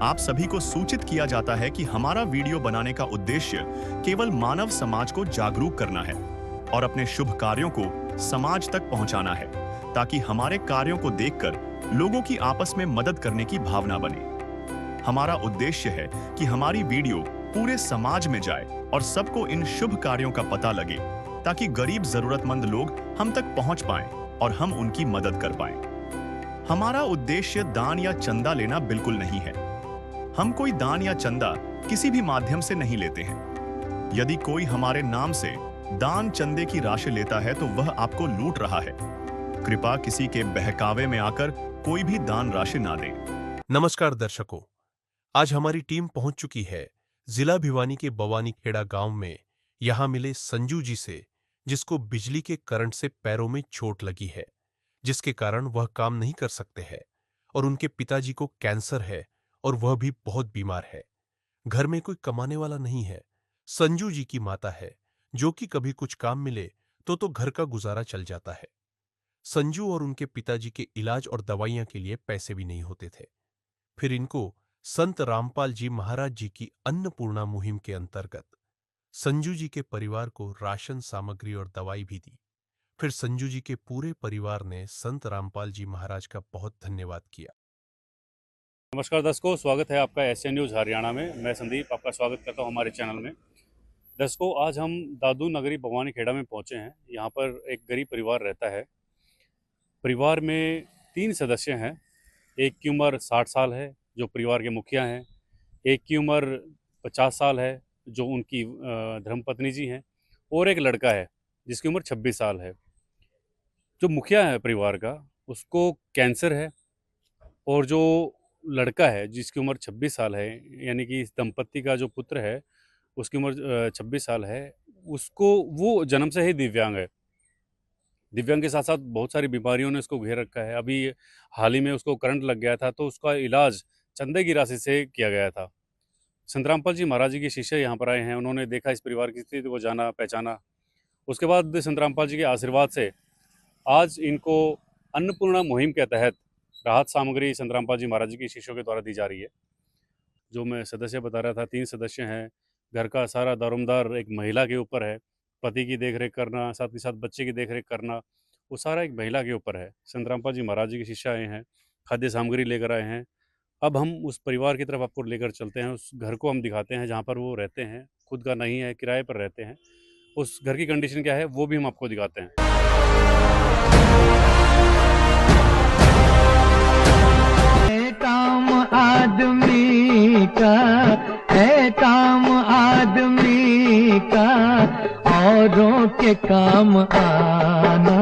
आप सभी को सूचित किया जाता है कि हमारा वीडियो बनाने का उद्देश्य केवल मानव समाज को जागरूक करना है और अपने शुभ कार्यों को समाज तक पहुंचाना है, ताकि हमारे कार्यों को देखकर लोगों की आपस में मदद करने की भावना बने। हमारा उद्देश्य है कि हमारी वीडियो पूरे समाज में जाए और सबको इन शुभ कार्यों का पता लगे, ताकि गरीब जरूरतमंद लोग हम तक पहुंच पाएं और हम उनकी मदद कर पाएं। हमारा उद्देश्य दान या चंदा लेना बिल्कुल नहीं है। हम कोई दान या चंदा किसी भी माध्यम से नहीं लेते हैं। यदि कोई हमारे नाम से दान चंदे की राशि लेता है तो वह आपको लूट रहा है। कृपया किसी के बहकावे में आकर कोई भी दान राशि ना दें। नमस्कार दर्शकों, आज हमारी टीम पहुंच चुकी है जिला भिवानी के बवानी खेड़ा गांव में। यहां मिले संजू जी से, जिसको बिजली के करंट से पैरों में चोट लगी है, जिसके कारण वह काम नहीं कर सकते हैं और उनके पिताजी को कैंसर है और वह भी बहुत बीमार है। घर में कोई कमाने वाला नहीं है। संजू जी की माता है, जो कि कभी कुछ काम मिले तो घर का गुजारा चल जाता है। संजू और उनके पिताजी के इलाज और दवाइयां के लिए पैसे भी नहीं होते थे। फिर इनको संत रामपाल जी महाराज जी की अन्नपूर्णा मुहिम के अंतर्गत संजू जी के परिवार को राशन सामग्री और दवाई भी दी। फिर संजू जी के पूरे परिवार ने संत रामपाल जी महाराज का बहुत धन्यवाद किया। नमस्कार दर्शकों, स्वागत है आपका एशियन न्यूज़ हरियाणा में। मैं संदीप आपका स्वागत करता हूं हमारे चैनल में। दर्शकों, आज हम दादू नगरी भवानी खेड़ा में पहुंचे हैं। यहां पर एक गरीब परिवार रहता है। परिवार में 3 सदस्य हैं। एक की उम्र 60 साल है, जो परिवार के मुखिया हैं। एक की उम्र 50 साल है, जो उनकी धर्मपत्नी जी हैं। और एक लड़का है जिसकी उम्र 26 साल है। जो मुखिया है परिवार का, उसको कैंसर है। और जो लड़का है जिसकी उम्र 26 साल है, यानी कि इस दंपत्ति का जो पुत्र है, उसकी उम्र 26 साल है। उसको वो जन्म से ही दिव्यांग है। दिव्यांग के साथ-साथ बहुत सारी बीमारियों ने उसको घेर रखा है। अभी हाल ही में उसको करंट लग गया था, तो उसका इलाज चंदे की राशि से किया गया था। संत रामपाल जी महाराज जी के शिष्य यहाँ पर आए हैं। उन्होंने देखा इस परिवार की स्थिति को, जाना, पहचाना। उसके बाद संत रामपाल जी के आशीर्वाद से आज इनको अन्नपूर्णा मुहिम के तहत राहत सामग्री संत रामपाल जी महाराज जी के शिष्यों के द्वारा दी जा रही है। जो मैं सदस्य बता रहा था, 3 सदस्य हैं। घर का सारा दारोमदार एक महिला के ऊपर है। पति की देखरेख करना, साथ ही साथ बच्चे की देखरेख करना, वो सारा एक महिला के ऊपर है। संत रामपाल जी महाराज जी के शिष्य आए हैं, खाद्य सामग्री लेकर आए हैं। अब हम उस परिवार की तरफ आपको लेकर चलते हैं। उस घर को हम दिखाते हैं जहाँ पर वो रहते हैं। खुद का नहीं है, किराए पर रहते हैं। उस घर की कंडीशन क्या है, वो भी हम आपको दिखाते हैं। काम आदमी का है, काम आदमी का औरों के काम आना,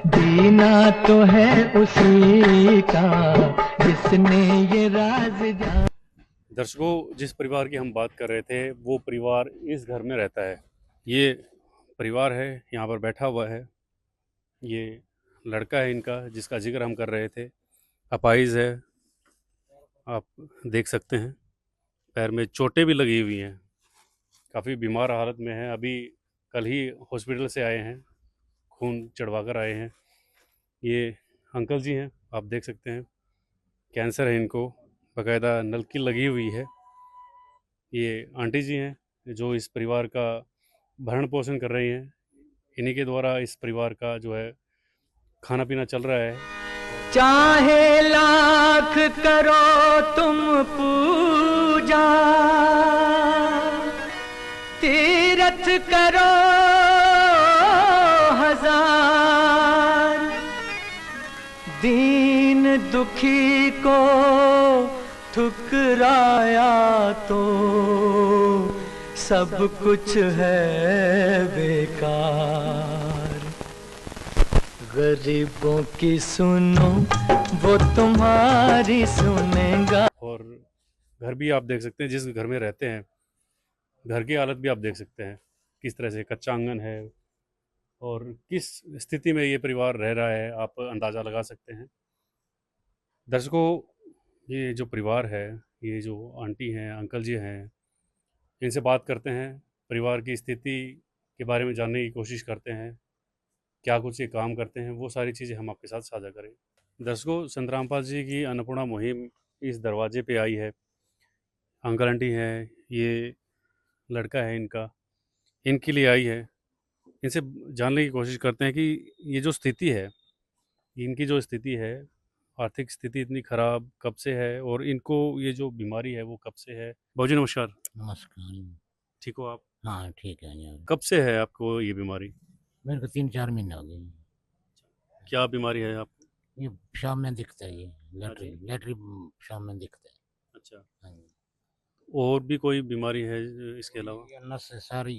जीना तो है उसी का जिसने ये राज जाना। दर्शकों, जिस परिवार की हम बात कर रहे थे, वो परिवार इस घर में रहता है। ये परिवार है, यहाँ पर बैठा हुआ है। ये लड़का है इनका, जिसका जिक्र हम कर रहे थे। अपाहिज है, आप देख सकते हैं। पैर में चोटें भी लगी हुई हैं, काफ़ी बीमार हालत में है। अभी कल ही हॉस्पिटल से आए हैं, खून चढ़वा कर आए हैं। ये अंकल जी हैं, आप देख सकते हैं। कैंसर है इनको, बाकायदा नलकी लगी हुई है। ये आंटी जी हैं, जो इस परिवार का भरण पोषण कर रही हैं। इन्हीं के द्वारा इस परिवार का जो है खाना पीना चल रहा है। चाहे लाख करो तुम पूजा, तीरथ करो हजार, दीन दुखी को ठुकराया तो सब कुछ है बेकार। गरीबों की सुनो, वो तुम्हारी सुनेगा। और घर भी आप देख सकते हैं, जिस घर में रहते हैं, घर की हालत भी आप देख सकते हैं, किस तरह से कच्चा आंगन है और किस स्थिति में ये परिवार रह रहा है, आप अंदाज़ा लगा सकते हैं। दर्शकों, ये जो परिवार है, ये जो आंटी हैं, अंकल जी हैं, इनसे बात करते हैं, परिवार की स्थिति के बारे में जानने की कोशिश करते हैं, क्या कुछ ये काम करते हैं, वो सारी चीज़ें हम आपके साथ साझा करें। दर्शकों, संत रामपाल जी की अन्नपूर्णा मुहिम इस दरवाजे पे आई है। अंकल आंटी है, ये लड़का है इनका, इनके लिए आई है। इनसे जानने की कोशिश करते हैं कि ये जो स्थिति है, इनकी जो स्थिति है, आर्थिक स्थिति इतनी खराब कब से है और इनको ये जो बीमारी है वो कब से है। बाबूजी नमस्कार। नमस्कार। ठीक हो आप? हाँ ठीक है जी। कब से है आपको ये बीमारी? मेरे को 3-4 महीने हो गए। क्या बीमारी है आपको? ये शाम में दिखता है, ये हाँ जी। लैटरी शाम में दिखता है। अच्छा, हाँ जी। और भी कोई बीमारी है इसके अलावा? ये नस सारी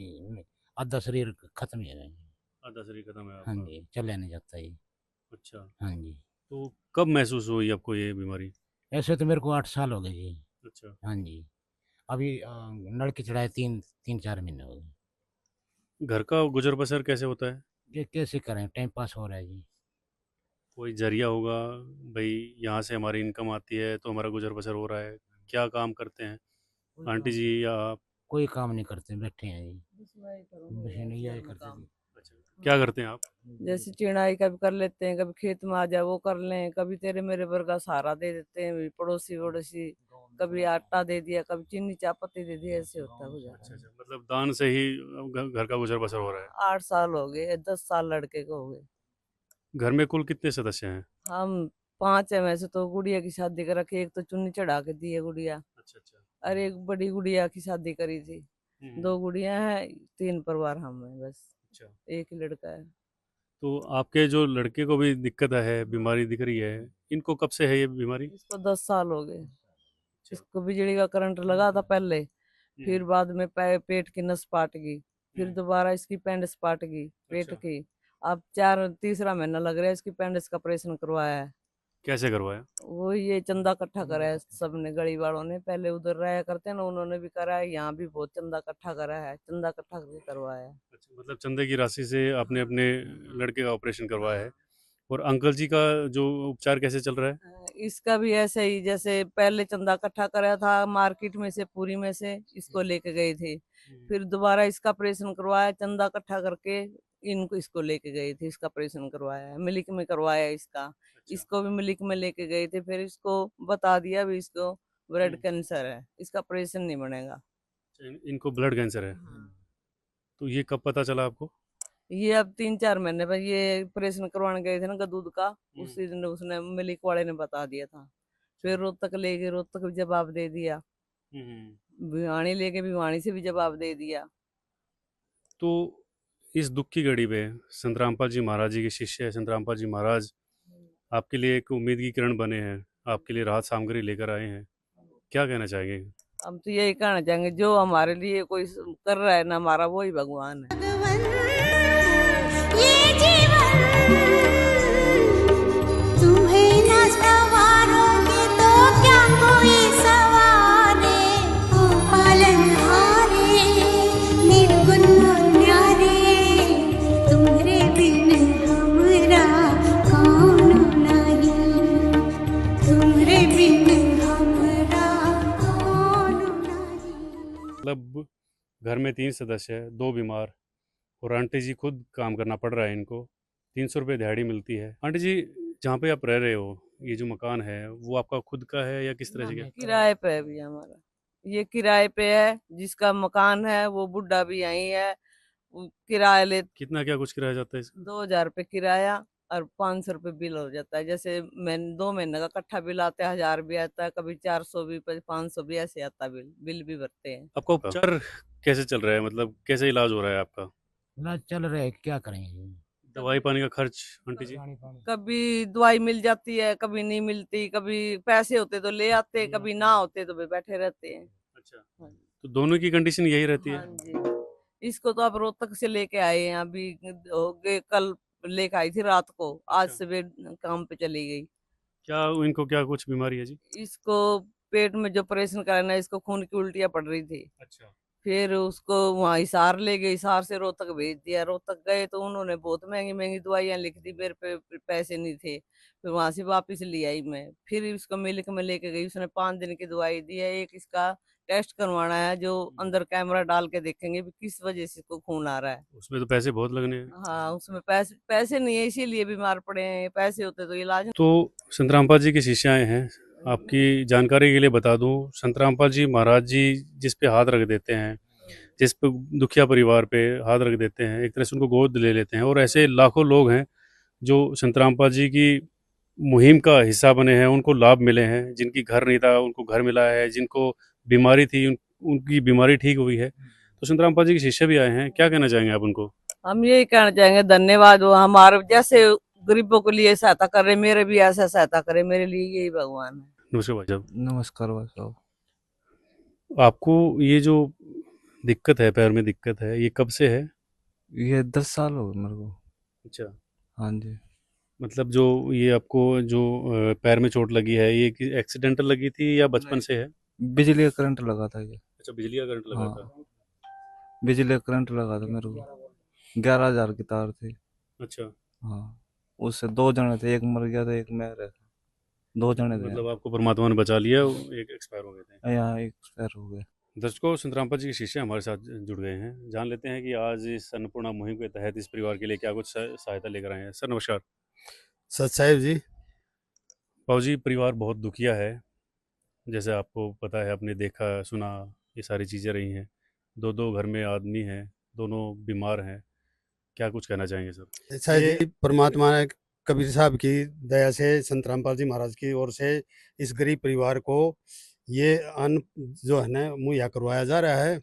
आधा शरीर खत्म ही है। आधा शरीर खत्म है हाँ आपका? जी, चले नहीं जाता ये। अच्छा, हाँ जी। तो कब महसूस हुई आपको ये बीमारी? ऐसे तो मेरे को 8 साल हो गए जी। अच्छा, हाँ जी। अभी लड़के चढ़ाए 3-4 महीने हो गए। घर का गुजर बसर कैसे होता है? ये कैसे करें, टाइम पास हो रहा है जी। कोई जरिया होगा, भाई यहाँ से हमारी इनकम आती है तो हमारा गुजर बसर हो रहा है। क्या काम करते हैं आंटी जी या आप? कोई काम नहीं करते, बैठे हैं जी। बस नहीं यही करते जी। अच्छा, क्या करते हैं आप? जैसे चिड़ाई कभी कर लेते हैं, कभी खेत में आ जाए वो कर लें, कभी तेरे मेरे वर्गा सहारा दे देते हैं पड़ोसी वड़ोसी, कभी आटा दे दिया, कभी चीनी चायपत्ती दे दी, ऐसे होता है अच्छा गुजारा। अच्छा, मतलब दान से ही घर का गुजर बसर हो रहा है। 8 साल हो गए, 10 साल लड़के को हो गए। घर में कुल कितने सदस्य हैं? हम 5 है, वैसे तो गुड़िया की शादी कर रखी, एक तो चुन्नी चढ़ा के दी है गुड़िया, अच्छा अच्छा। और एक बड़ी गुड़िया की शादी करी थी। 2 गुड़िया हैं, 3 परिवार हम हैं बस, अच्छा, एक ही लड़का है। तो आपके जो लड़के को भी दिक्कत है, बीमारी दिख रही है, इनको कब से है ये बीमारी? इसको 10 साल हो गए। इसको बिजली का करंट लगा था पहले, फिर बाद में पेट की नस पाट गई, फिर दोबारा इसकी पेंडिस पाट गई पेट अच्छा। की। अब तीसरा महीना लग रहा है, इसकी पेंडिस का ऑपरेशन करवाया है। कैसे करवाया? वो ये चंदा इकट्ठा करा है सबने, गली वालों ने, पहले उधर रहा करते हैं ना, उन्होंने भी करा है, यहाँ भी बहुत चंदा इकट्ठा करा है, चंदा इकट्ठा करके करवाया है। अच्छा, मतलब चंदे की राशि से आपने अपने लड़के का ऑपरेशन करवाया है। और अंकल जी का जो उपचार कैसे चल रहा है? इसका भी ऐसे ही, जैसे पहले चंदा इकट्ठा करा था मार्केट में से, पूरी में से इसको लेके गए थे, फिर दोबारा इसका ऑपरेशन करवाया, चंदा इकट्ठा करके इसको लेके गए थे, इसका ऑपरेशन करवाया है, मिल्क में करवाया इसका। अच्छा। इसको भी मिल्क में लेके गए थे, फिर इसको बता दिया भी इसको ब्लड कैंसर है, इसका ऑपरेशन नहीं बनेगा। अच्छा, इनको ब्लड कैंसर है। तो ये कब पता चला आपको? ये अब 3-4 महीने पर ये ऑपरेशन करवाने गए थे ना दूध का, उसी दिन उसने मिल्क वाले ने बता दिया था। फिर रोहतक ले गए, रोहतक भी जवाब दे दिया, भिवानी लेके भिवानी से भी जवाब दे दिया। तो इस दुख की घड़ी पे संत रामपाल जी महाराज जी के शिष्य संत रामपाल जी महाराज आपके लिए एक उम्मीद की किरण बने हैं, आपके लिए राहत सामग्री लेकर आए हैं। क्या कहना चाहेंगे? हम तो यही कहना चाहेंगे, जो हमारे लिए कोई कर रहा है ना, हमारा वो ही भगवान है। ये जीवन तुम्हें न संवारोगे तो क्या कोई सवारे, ओ पालनहारे निर्गुण न्यारे, तुम्हारे बिन हमरा कौन नहीं, तुम्हारे बिन हमरा कौन नहीं। मतलब घर में 3 सदस्य है, 2 बीमार और आंटी जी खुद काम करना पड़ रहा है इनको। 300 रुपये दिहाड़ी मिलती है। आंटी जी, जहाँ पे आप रह रहे हो, ये जो मकान है वो आपका खुद का है या किस तरह से? क्या किराए पे है भी हमारा, ये किराए पे है, जिसका मकान है वो बुढ़ा भी यही है, वो किराया ले कितना क्या कुछ किराया जाता है इसका? 2000 रुपये किराया और 500 रुपये बिल हो जाता है। जैसे 2 महीने का इकट्ठा बिल आता है, 1000 भी आता है, कभी 400 भी, 500 भी, ऐसे आता है बिल भी भरते हैं। आपका उपचार कैसे चल रहा है, मतलब कैसे इलाज हो रहा है आपका? इलाज चल रहा है, क्या करेंगे। दवाई पानी का खर्च आंटी जी? कभी दवाई मिल जाती है, कभी नहीं मिलती, कभी पैसे होते तो ले आते, कभी ना होते तो वे बैठे रहते हैं। अच्छा, हाँ तो दोनों की कंडीशन यही रहती हाँ है? जी। इसको तो आप रोहतक से लेके आए हैं, अभी हो गए, कल लेके आई थी रात को, आज अच्छा। सुबह काम पे चली गई। क्या इनको क्या कुछ बीमारी है जी? इसको पेट में जो ऑपरेशन कराना है, इसको खून की उल्टियाँ पड़ रही थी, अच्छा। फिर उसको वहाँ हिसार ले गए, हिसार से रोहतक भेज दिया। रोहतक गए तो उन्होंने बहुत महंगी महंगी दवाइयाँ लिख दी, मेरे पे पैसे नहीं थे, फिर वहां से वापस ले आई मैं, फिर इसको मिल्क में लेके गई, उसने 5 दिन की दवाई दी है। एक इसका टेस्ट करवाना है, जो अंदर कैमरा डाल के देखेंगे भी किस वजह से इसको खून आ रहा है। उसमें तो पैसे बहुत लगने हैं। हाँ, उसमें पैसे नहीं है, इसीलिए बीमार पड़े हैं, पैसे होते तो इलाज। तो संत रामपाल जी के शिष्य आए हैं, आपकी जानकारी के लिए बता दूं, संत रामपाल जी महाराज जी जिस पे हाथ रख देते हैं, जिस पे दुखिया परिवार पे हाथ रख देते हैं, एक तरह से उनको गोद ले लेते हैं। और ऐसे लाखों लोग हैं जो संत रामपाल जी की मुहिम का हिस्सा बने हैं, उनको लाभ मिले हैं। जिनकी घर नहीं था उनको घर मिला है, जिनको बीमारी थी उनकी बीमारी ठीक हुई है। तो संत रामपाल जी के शिष्य भी आए हैं, क्या कहना चाहेंगे आप उनको? हम यही कहना चाहेंगे धन्यवाद, वो हमारे जैसे गरीबों के लिए सहायता कर रहे, मेरे भी ऐसा सहायता करे, मेरे लिए यही भगवान है। नमस्कार भाई साहब। नमस्कार भाई साहब। आपको ये जो दिक्कत है, पैर में दिक्कत है, ये कब से है? ये 10 साल हो गए मेरे को। अच्छा, हाँ जी। मतलब जो ये आपको जो पैर में चोट लगी है, ये एक्सीडेंटल लगी थी या बचपन से है? बिजली का करंट लगा था ये। अच्छा, बिजली का करंट लगा हाँ, था। बिजली का करंट लगा था मेरे को। 11,000 की तार थी। अच्छा, हाँ, उससे 2 जने थे, एक मर गया था, एक मैं रह 2 जने थे। मतलब आपको परमात्मा ने बचा लिया, एक एक्सपायर हो गए थे। यहाँ एक एक्सपायर हो गए। दर्शकों, संत रामपाल जी के शिष्य हमारे साथ जुड़ गए हैं। जान लेते हैं कि आज इस अन्नपूर्णा मुहिम के तहत इस परिवार के लिए क्या कुछ सहायता लेकर आए हैं। सर नमस्कार। सत साहिब जी। बाबू जी, परिवार बहुत दुखिया है, जैसे आपको पता है, आपने देखा सुना, ये सारी चीज़ें रही हैं। 2-2 घर में आदमी हैं, दोनों बीमार हैं, क्या कुछ कहना चाहेंगे सर? अच्छा जी, परमात्मा ने कबीर साहब की दया से, संत रामपाल जी महाराज की ओर से इस गरीब परिवार को ये अन्न जो है ना मुहैया करवाया जा रहा है।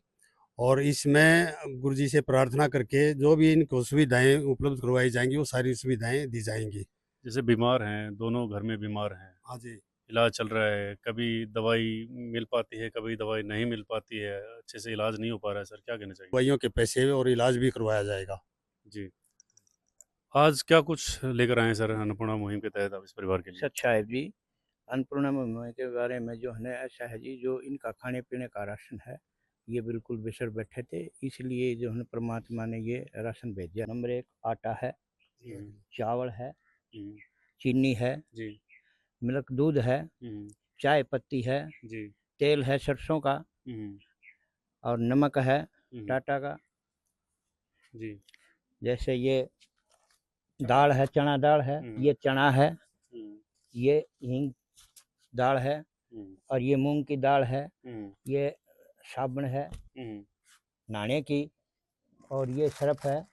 और इसमें गुरु जी से प्रार्थना करके जो भी इनको सुविधाएं उपलब्ध करवाई जाएंगी वो सारी सुविधाएं दी जाएंगी। जैसे बीमार हैं, दोनों घर में बीमार हैं, हाँ जी। इलाज चल रहा है, कभी दवाई मिल पाती है, कभी दवाई नहीं मिल पाती है, अच्छे से इलाज नहीं हो पा रहा है सर, क्या कहना चाहिए? दवाइयों के पैसे और इलाज भी करवाया जाएगा। जी। आज क्या कुछ लेकर आए हैं सर अन्नपूर्णा मुहिम के तहत आप इस परिवार के लिए? सत साहिब जी, अन्नपूर्णा मुहिम के बारे में जो है ना, ऐसा है जी, जो इनका खाने पीने का राशन है, ये बिल्कुल बेसर बैठे थे, इसलिए जो है परमात्मा ने ये राशन भेजा। नंबर 1 आटा है, चावल है, चीनी है, जी, मिल्क दूध है, चाय पत्ती है, जी, तेल है सरसों का, और नमक है टाटा का। जी, जैसे ये दाल है, चना दाल है, ये चना है, ये हींग दाल है, और ये मूंग की दाल है, ये साबुन है नहाने की, और ये सर्फ है,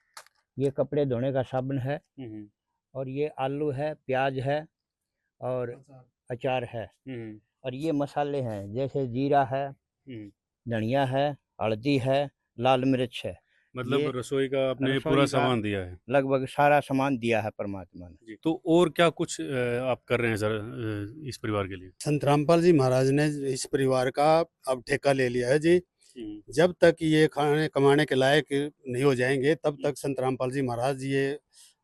ये कपड़े धोने का साबुन है, और ये आलू है, प्याज है, और अचार है, और ये मसाले हैं, जैसे जीरा है, धनिया है, हल्दी है, लाल मिर्च है। मतलब रसोई का आपने पूरा सामान दिया है? लगभग सारा सामान दिया है परमात्मा ने। जी। तो और क्या कुछ आप कर रहे हैं सर इस परिवार के लिए? संत रामपाल जी महाराज ने इस परिवार का अब ठेका ले लिया है जी। जब तक ये खाने कमाने के लायक नहीं हो जाएंगे तब तक संत रामपाल जी महाराज ये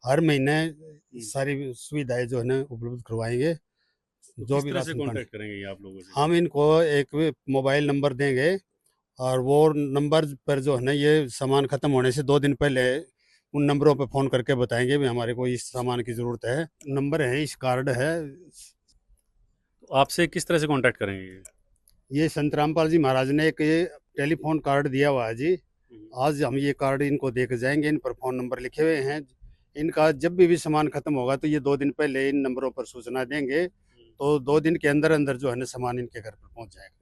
हर महीने सारी सुविधाएं जो है ना उपलब्ध करवाएंगे। तो जो किस भी तरह से राशन पानी कांटेक्ट करेंगे ये आप लोगों से? हम इनको एक मोबाइल नंबर देंगे और वो नंबर पर जो है ना ये सामान खत्म होने से 2 दिन पहले उन नंबरों पर फ़ोन करके बताएंगे भी हमारे को इस सामान की ज़रूरत है। नंबर है, इस कार्ड है। तो आपसे किस तरह से कांटेक्ट करेंगे ये? ये संत रामपाल जी महाराज ने एक ये टेलीफोन कार्ड दिया हुआ है जी। आज हम ये कार्ड इनको दे के जाएंगे, इन पर फ़ोन नंबर लिखे हुए हैं। इनका जब भी सामान खत्म होगा तो ये 2 दिन पहले इन नंबरों पर सूचना देंगे, तो 2 दिन के अंदर अंदर जो है ना सामान इनके घर पर पहुंच जाएगा।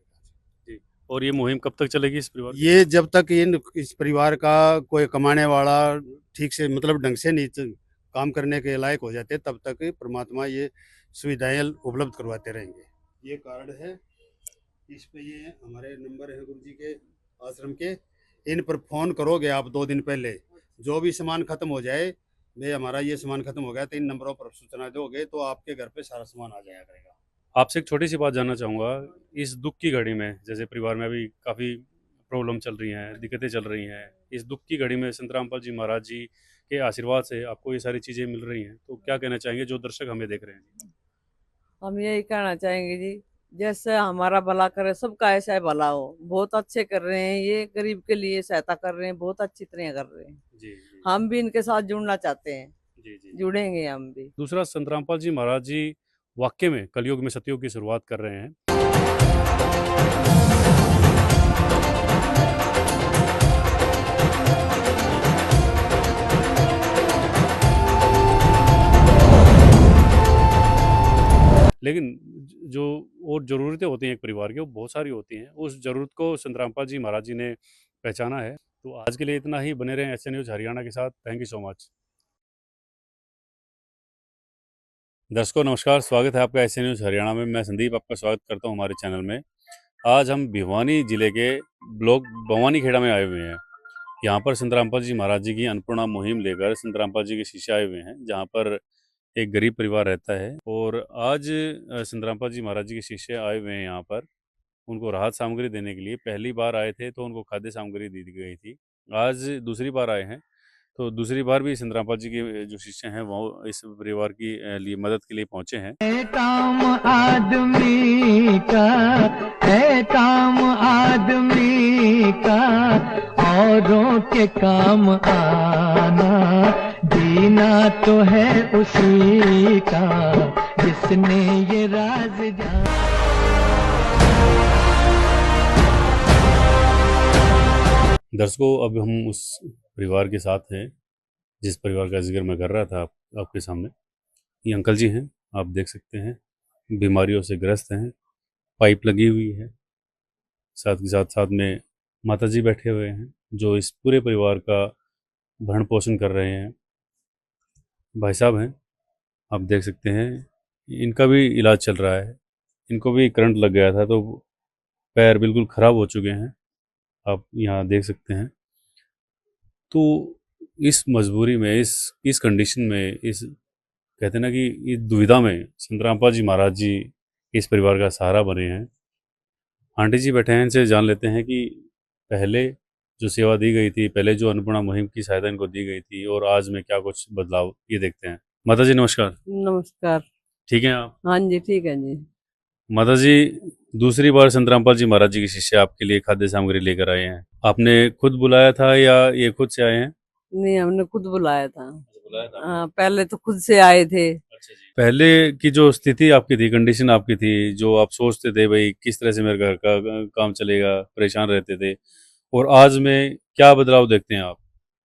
जी। और ये मुहिम कब तक चलेगी इस परिवार की? ये जब तक इस परिवार का कोई कमाने वाला ठीक से मतलब ढंग से नहीं काम करने के लायक हो जाते तब तक परमात्मा ये सुविधाएं उपलब्ध करवाते रहेंगे। ये कार्ड है, इस पे ये हमारे नंबर है गुरु जी के आश्रम के। इन पर फ़ोन करोगे आप 2 दिन पहले, जो भी सामान खत्म हो जाए, भाई हमारा ये सामान खत्म हो गया, तो इन नंबरों पर सूचना दोगे तो आपके घर पे सारा सामान आ जाया करेगा। आपसे एक छोटी सी बात जानना चाहूँगा, इस दुख की घड़ी में, जैसे परिवार में अभी काफ़ी प्रॉब्लम चल रही हैं, दिक्कतें चल रही हैं, इस दुख की घड़ी में संत रामपाल जी महाराज जी के आशीर्वाद से आपको ये सारी चीज़ें मिल रही हैं, तो क्या कहना चाहेंगे जो दर्शक हमें देख रहे हैं? हम यही कहना चाहेंगे जी, जैसे हमारा भला करे, सबका ऐसा ही भला हो। बहुत अच्छे कर रहे हैं, ये गरीब के लिए सहायता कर रहे हैं, बहुत अच्छी तरह कर रहे हैं। जी, हम भी इनके साथ जुड़ना चाहते हैं, जी। जुड़ेंगे हम भी। दूसरा, संत रामपाल जी महाराज जी वाकई में कलयुग में सतयुग की शुरुआत कर रहे हैं। लेकिन जो ज़रूरतें होती हैं एक परिवार की, वो बहुत सारी होती हैं। उस ज़रूरत को संत रामपाल जी महाराज जी ने पहचाना है। तो आज के लिए इतना ही। बने रहें एसएन न्यूज़ हरियाणा के साथ। Thank you so much. दर्शकों नमस्कार, स्वागत है आपका एसएन न्यूज़ हरियाणा में। मैं संदीप आपका स्वागत करता हूं हमारे चैनल में। आज हम भिवानी जिले के ब्लॉक भवानी खेड़ा में आए हुए हैं। यहाँ पर संत रामपाल जी महाराज जी की अन्नपूर्णा मुहिम लेकर संत रामपाल जी के शिष्य आए हुए हैं, जहाँ पर एक गरीब परिवार रहता है। और आज संत रामपाल जी महाराज जी के शिष्य आए हुए हैं यहाँ पर, उनको राहत सामग्री देने के लिए। पहली बार आए थे तो उनको खाद्य सामग्री दी गई थी। आज दूसरी बार आए हैं, तो दूसरी बार भी संत रामपाल जी के जो शिष्य हैं वो इस परिवार की लिए मदद के लिए पहुंचे हैं। काम आदमी का है, काम आदमी का औरों के काम आना, जीना तो है उसी का जिसने ये राज जाना। दर्शकों अब हम उस परिवार के साथ हैं जिस परिवार का जिक्र मैं कर रहा था आपके सामने। ये अंकल जी हैं, आप देख सकते हैं, बीमारियों से ग्रस्त हैं, पाइप लगी हुई है। साथ के साथ में माता जी बैठे हुए हैं जो इस पूरे परिवार का भरण पोषण कर रहे हैं। भाई साहब हैं, आप देख सकते हैं, इनका भी इलाज चल रहा है। इनको भी करंट लग गया था तो पैर बिल्कुल ख़राब हो चुके हैं, आप यहाँ देख सकते हैं। तो इस मजबूरी में, इस कंडीशन में, इस कहते हैं ना कि इस दुविधा में संत रामपाल जी महाराज जी इस परिवार का सहारा बने हैं। आंटी जी बैठे हैं, इनसे जान लेते हैं कि पहले जो सेवा दी गई थी, पहले जो अन्नपूर्णा मुहिम की सहायता इनको दी गई थी और आज में क्या कुछ बदलाव, ये देखते हैं। माता जी नमस्कार। नमस्कार। ठीक हैं आप? हाँ जी ठीक है जी। माता जी दूसरी बार संत रामपाल जी महाराज जी के शिष्य आपके लिए खाद्य सामग्री लेकर आए हैं। आपने खुद बुलाया था या ये खुद से आए हैं? नहीं, हमने खुद बुलाया था। हाँ, पहले तो खुद से आए थे। अच्छा जी। पहले की जो स्थिति आपकी थी, कंडीशन आपकी थी, जो आप सोचते थे भाई किस तरह से मेरे घर का काम चलेगा, परेशान रहते थे, और आज में क्या बदलाव देखते हैं आप?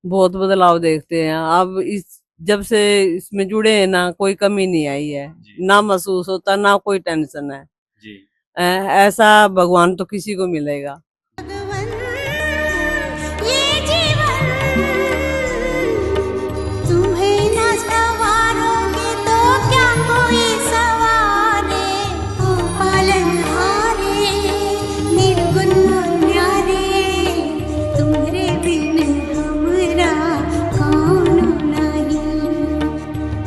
बहुत बदलाव देखते हैं अब। इस जब से इसमें जुड़े हैं ना, कोई कमी नहीं आई है, ना महसूस होता, ना कोई टेंशन है जी। ऐसा भगवान तो किसी को मिलेगा। भगवन ये जीवन तुम्हें न संवारोगे तो क्या कोई सवारे, ओ पालनहारे निर्गुण न्यारे, तुम्हारे बिन हमरा कौन नहीं,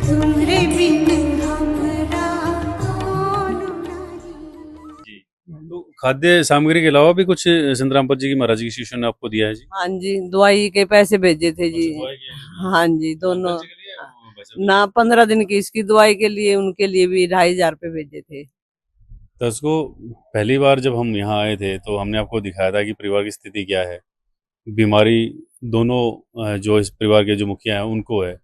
तुम्हारे बिन हमरा कौन नहीं। तो खाद्य सामग्री के अलावा भी कुछ संत रामपाल जी की महाराज जी के शिष्यों ने आपको दिया है जी? हाँ जी, दवाई के पैसे भेजे थे जी। हाँ जी, दोनों ना 15 दिन की इसकी दवाई के लिए, उनके लिए भी 2500 रुपये भेजे थे। दर्शकों पहली बार जब हम यहाँ आए थे तो हमने आपको दिखाया था कि परिवार की स्थिति क्या है। बीमारी दोनों जो इस परिवार के जो मुखिया हैं उनको है।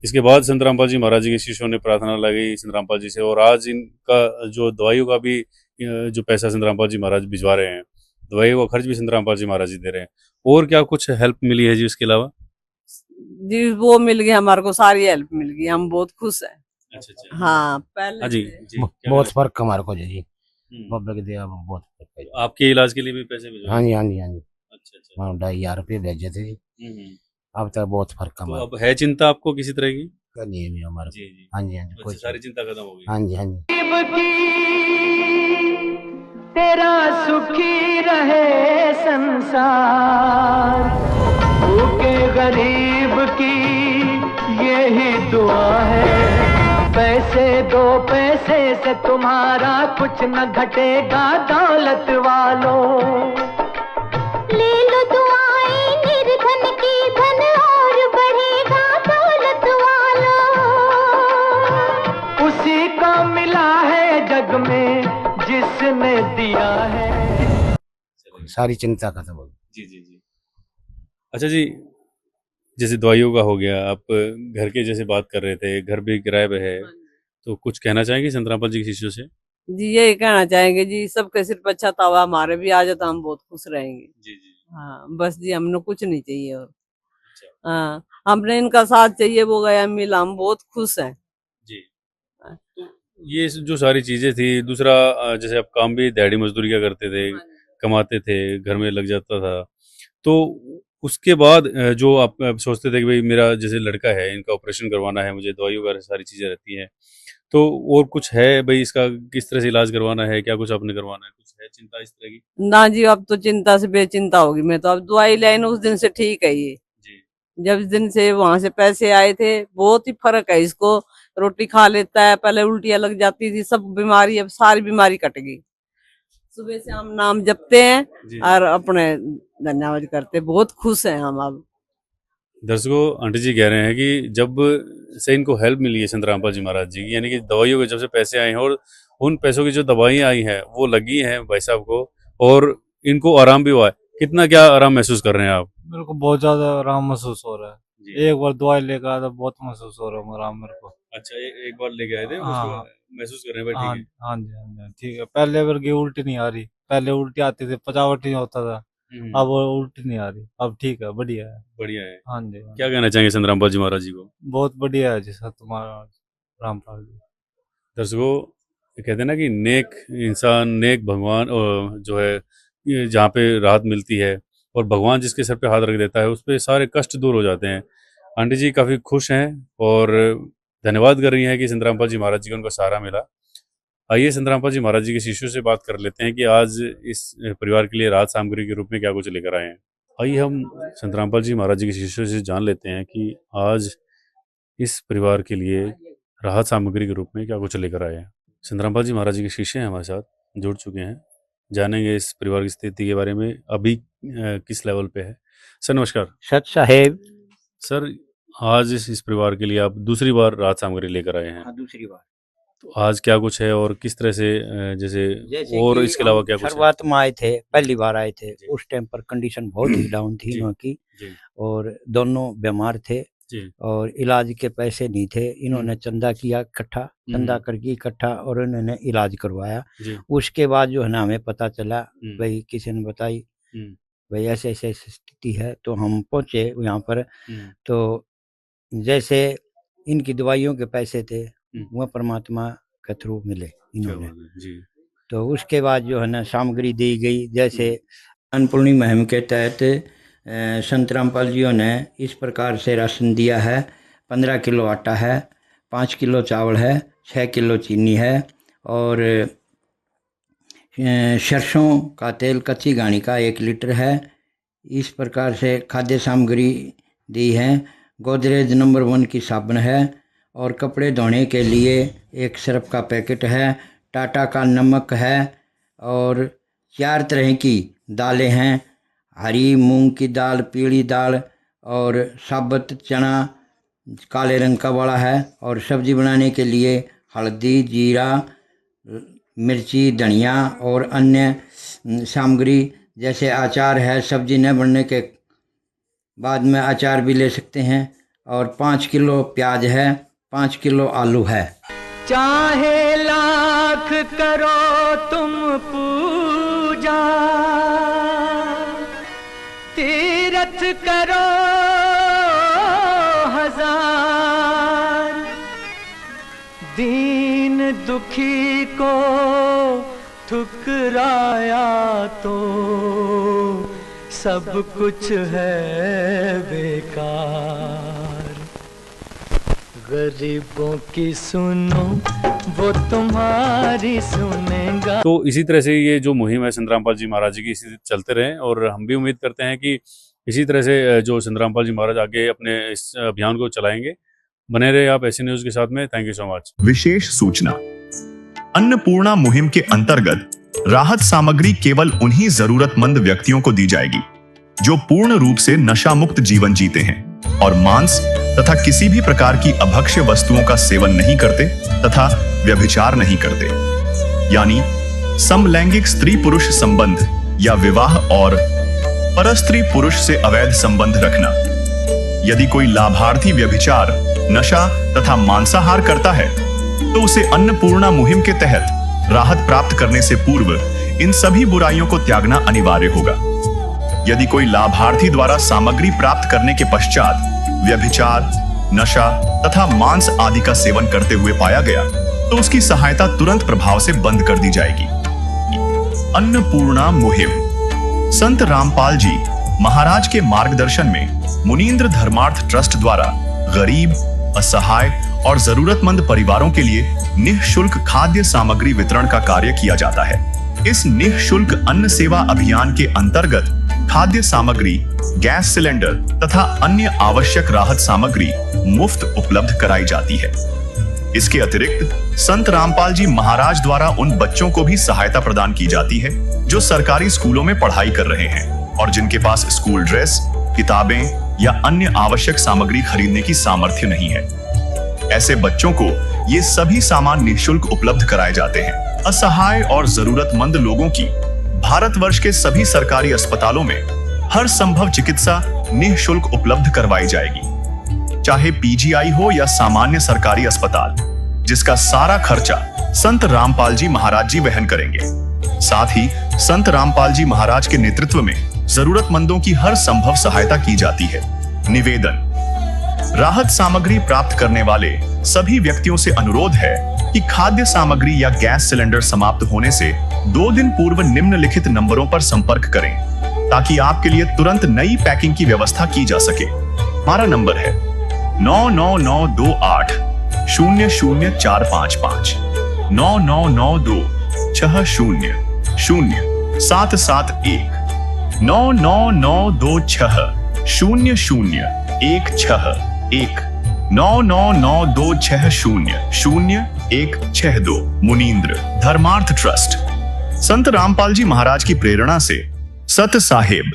इसके बाद संत रामपाल जी महाराज जी के शिष्यों ने प्रार्थना लगाई संत रामपाल जी से, और आज इनका जो दवाइयों का भी जो पैसा संत रामपाल जी महाराज भिजवा रहे हैं, दवाइयों का खर्च भी संत रामपाल जी महाराज जी दे रहे हैं। और क्या कुछ हेल्प मिली है जी इसके अलावा? जी वो मिल गई, हमारे को सारी हेल्प मिल गई, हम बहुत खुश हैं। अच्छा अच्छा। हाँ पहले हाँ जी से। जी। बहुत फर्क हमारे को जी, हम्म। बाबा की दया में बहुत फर्क है। आपके इलाज के लिए भी पैसे भिजवाए? हाँ जी हाँ जी हाँ जी, अच्छा अच्छा। हाँ 2500 रुपये भेजे थे। हम्म। अब तक बहुत फर्क तो हमारा अब है चिंता आपको किसी तरह की? नहीं है हमारा। जी जी। हाँ जी हाँ जी, अच्छा, कोई सारी चिंता खत्म हो गई। हाँ जी हाँ जी। तेरा सुखी रहे संसार, भूखे गरीब की यही दुआ है। पैसे दो पैसे से तुम्हारा कुछ न घटेगा दौलत वालों, ले लो दुआएं निर्धन की, धन और बढ़ेगा दौलत वालों। उसी को मिला है जग में जिसने दिया है। सारी चिंता खत्म हो गई। जी जी जी। अच्छा जी, जैसे दवाइयों का हो गया, आप घर के जैसे बात कर रहे थे, घर भी किराए पे है, तो कुछ कहना चाहेंगे संत रामपाल जी के शिष्यों से? जी यही कहना चाहेंगे जी, सबके सिर पर छत हवा हमारे भी आ जाए तो हम बहुत खुश रहेंगे। जी जी। हाँ बस जी, हमने कुछ नहीं चाहिए और। अच्छा। हाँ हमने इनका साथ चाहिए, वो गया मिला, हम बहुत खुश हैं। जी। तो ये जो सारी चीजें थी, दूसरा जैसे आप काम भी दिहाड़ी मजदूरी क्या करते थे, कमाते थे, घर में लग जाता था, तो उसके बाद जो आप सोचते थे कि भाई मेरा जैसे लड़का है, इनका ऑपरेशन करवाना है, मुझे दवाई वगैरह सारी चीजें रहती हैं, तो और कुछ है भाई, इसका किस तरह से इलाज करवाना है, क्या कुछ आपने करवाना है, कुछ है चिंता इस तरह की? ना जी, अब तो चिंता से बेचिंता होगी मैं तो। अब दवाई लेन उस दिन से ठीक है ये, जी जब इस दिन से वहां से पैसे आए थे बहुत ही फर्क है इसको। रोटी खा लेता है, पहले उल्टियां लग जाती थी, सब बीमारी अब सारी बीमारी कट गई। सुबह से हम नाम जपते हैं जी। और अपने धन्यवाद करते, बहुत खुश हैं हम अब। दर्शकों, आंटी जी कह रहे हैं कि जब से इनको हेल्प मिली है संत रामपाल जी महाराज जी की, यानी कि दवाइयों के जब से पैसे आए हैं और उन पैसों की जो दवाइयाँ आई हैं वो लगी हैं भाई साहब को, और इनको आराम भी हुआ है। कितना क्या आराम महसूस कर रहे हैं आप? मेरे को बहुत ज्यादा आराम महसूस हो रहा है। जी। एक बार दवाई लेकर आया था, बहुत महसूस हो रहा है आराम मेरे को। अच्छा, एक बार लेके आए थे, हाँ। उसके बाद महसूस कर रहे हैं भाई? हाँ ठीक है। हाँ जी, हाँ जी, ठीक है। पहले मेरे की उल्टी नहीं आ रही, पहले उल्टी आती थी, पचावट नहीं होता था, अब वो उल्टी नहीं आ रही, अब ठीक है, बढ़िया है। बढ़िया है। हाँ जी, हाँ क्या जी। कहना चाहेंगे संत रामपाल जी महाराज जी को? बहुत बढ़िया है जी सर तुम्हारा रामपाल जी। दर्शकों, ये कहते हैं ना कि नेक इंसान, नेक भगवान जो है, ये जहाँ पे राहत मिलती है और भगवान जिसके सर पे हाथ रख देता है, उस पे सारे कष्ट दूर हो जाते हैं। आंटी जी काफ़ी खुश हैं और धन्यवाद कर रही हैं कि संत रामपाल जी महाराज जी को उनको सहारा मिला। आइए संत रामपाल जी महाराज जी के शिष्यों से बात कर लेते हैं कि आज इस परिवार के लिए राहत सामग्री के रूप में क्या कुछ लेकर आए हैं। आइए हम संत रामपाल जी महाराज जी के शिष्यों से जान लेते हैं कि आज इस परिवार के लिए राहत सामग्री के रूप में क्या कुछ लेकर आए हैं। संत रामपाल जी महाराज जी के शिष्य हैं, हमारे साथ जुड़ चुके हैं, जानेंगे इस परिवार की स्थिति के बारे में, अभी किस लेवल पे है। सर नमस्कार। सच साहेब। सर, आज इस परिवार के लिए आप दूसरी बार राहत सामग्री लेकर आए हैं। हाँ, दूसरी बार। तो आज क्या कुछ है और किस तरह से जैसे और कि इसके अलावा हम क्या कुछ है? शुरुआत में आए थे, पहली बार आए थे, जी। उस टाइम पर कंडीशन बहुत ही डाउन थी जी। इन्हों की, जी और दोनों बीमार थे जी और इलाज के पैसे नहीं थे। इन्होंने चंदा किया इकट्ठा, चंदा करके इकट्ठा, और इन्होंने इलाज करवाया। जी उसके बाद जो है ना हमें पता चला, हम्म, भाई किसी ने बताई हम्म, भाई ऐसे ऐसे स्थिति है, तो हम पहुंचे यहाँ पर। हम्म, तो जैसे इनकी दवाइयों के पैसे थे वह परमात्मा के थ्रू मिले क्या इन्होंने। बात है, जी तो उसके बाद जो है ना सामग्री दी गई, जैसे अन्नपूर्णी मुहिम के तहत संत रामपाल जियों ने इस प्रकार से राशन दिया है। 15 किलो आटा है, 5 किलो चावल है, 6 किलो चीनी है, और सरसों का तेल कच्ची घानी का 1 लीटर है। इस प्रकार से खाद्य सामग्री दी है। गोदरेज नंबर 1 की साबुन है, और कपड़े धोने के लिए 1 सर्फ का पैकेट है। टाटा का नमक है, और 4 तरह की दालें हैं, हरी मूंग की दाल, पीली दाल, और साबुत चना काले रंग का वाला है। और सब्जी बनाने के लिए हल्दी, जीरा, मिर्ची, धनिया और अन्य सामग्री, जैसे अचार है, सब्जी न बनने के बाद में अचार भी ले सकते हैं। और 5 किलो प्याज है, 5 किलो आलू है। चाहे लाख करो तुम पूजा, तीरथ करो हजार, दीन दुखी को ठुकराया तो सब कुछ है बेकार। गरीबों की सुनो वो तुम्हारी सुनेगा। तो इसी तरह से ये जो मुहिम है संत रामपाल जी महाराज जी की, इसी चलते रहे, और हम भी उम्मीद करते हैं कि इसी तरह से जो संत रामपाल जी महाराज आगे अपने इस अभियान को चलाएंगे। बने रहे आप ऐसे न्यूज के साथ में। Thank you so much. विशेष सूचना, अन्नपूर्णा मुहिम के अंतर्गत राहत सामग्री केवल उन्हीं जरूरतमंद व्यक्तियों को दी जाएगी जो पूर्ण रूप से नशा मुक्त जीवन जीते हैं और मांस तथा किसी भी प्रकार की अभक्ष्य वस्तुओं का सेवन नहीं करते तथा व्यभिचार नहीं करते, यानी समलैंगिक स्त्री पुरुष संबंध या विवाह और परस्त्री पुरुष से अवैध संबंध रखना। यदि कोई लाभार्थी व्यभिचार, नशा तथा मांसाहार करता है तो उसे अन्नपूर्णा मुहिम के तहत राहत प्राप्त करने से पूर्व इन सभी बुराइयों को त्यागना अनिवार्य होगा। यदि कोई लाभार्थी द्वारा सामग्री प्राप्त करने के पश्चात व्यभिचार, नशा तथा मांस आदि का सेवन करते हुए पाया गया तो उसकी सहायता तुरंत प्रभाव से बंद कर दी जाएगी। अन्नपूर्णा मुहिम। संत रामपाल जी महाराज के मार्गदर्शन में मुनींद्र धर्मार्थ ट्रस्ट द्वारा गरीब, असहाय और जरूरतमंद परिवारों के लिए निःशुल्क खाद्य सामग्री वितरण का कार्य किया जाता है। इस निःशुल्क अन्न सेवा अभियान के अंतर्गत खाद्य सामग्री, गैस सिलेंडर तथा अन्य आवश्यक राहत सामग्री मुफ्त उपलब्ध कराई जाती है। इसके अतिरिक्त संत रामपाल जी महाराज द्वारा उन बच्चों को भी सहायता प्रदान की जाती है जो सरकारी स्कूलों में पढ़ाई कर रहे हैं और जिनके पास स्कूल ड्रेस, किताबें या अन्य आवश्यक सामग्री खरीदने की सामर्थ्य नहीं है। ऐसे बच्चों को ये सभी सामान निःशुल्क उपलब्ध कराए जाते हैं। असहाय और जरूरतमंद लोगों की भारतवर्ष के सभी सरकारी अस्पतालों में हर संभव चिकित्सा निःशुल्क उपलब्ध करवाई जाएगी, चाहे पीजीआई हो या सामान्य सरकारी अस्पताल, जिसका सारा खर्चा संत रामपाल जी महाराज जी वहन करेंगे। साथ ही संत रामपाल जी महाराज के नेतृत्व में जरूरतमंदों की हर संभव सहायता की जाती है। निवेदन। राहत सामग्री प्राप्त करने वाले सभी व्यक्तियों से अनुरोध है कि खाद्य सामग्री या गैस सिलेंडर समाप्त होने से 2 दिन पूर्व निम्नलिखित नंबरों पर संपर्क करें ताकि आपके लिए तुरंत नई पैकिंग की व्यवस्था की जा सके। हमारा नंबर है 99928 00455 9992 60 0771 99926 0016 99926000162 मुनींद्र धर्मार्थ ट्रस्ट। संत रामपाल जी महाराज की प्रेरणा से सत साहेब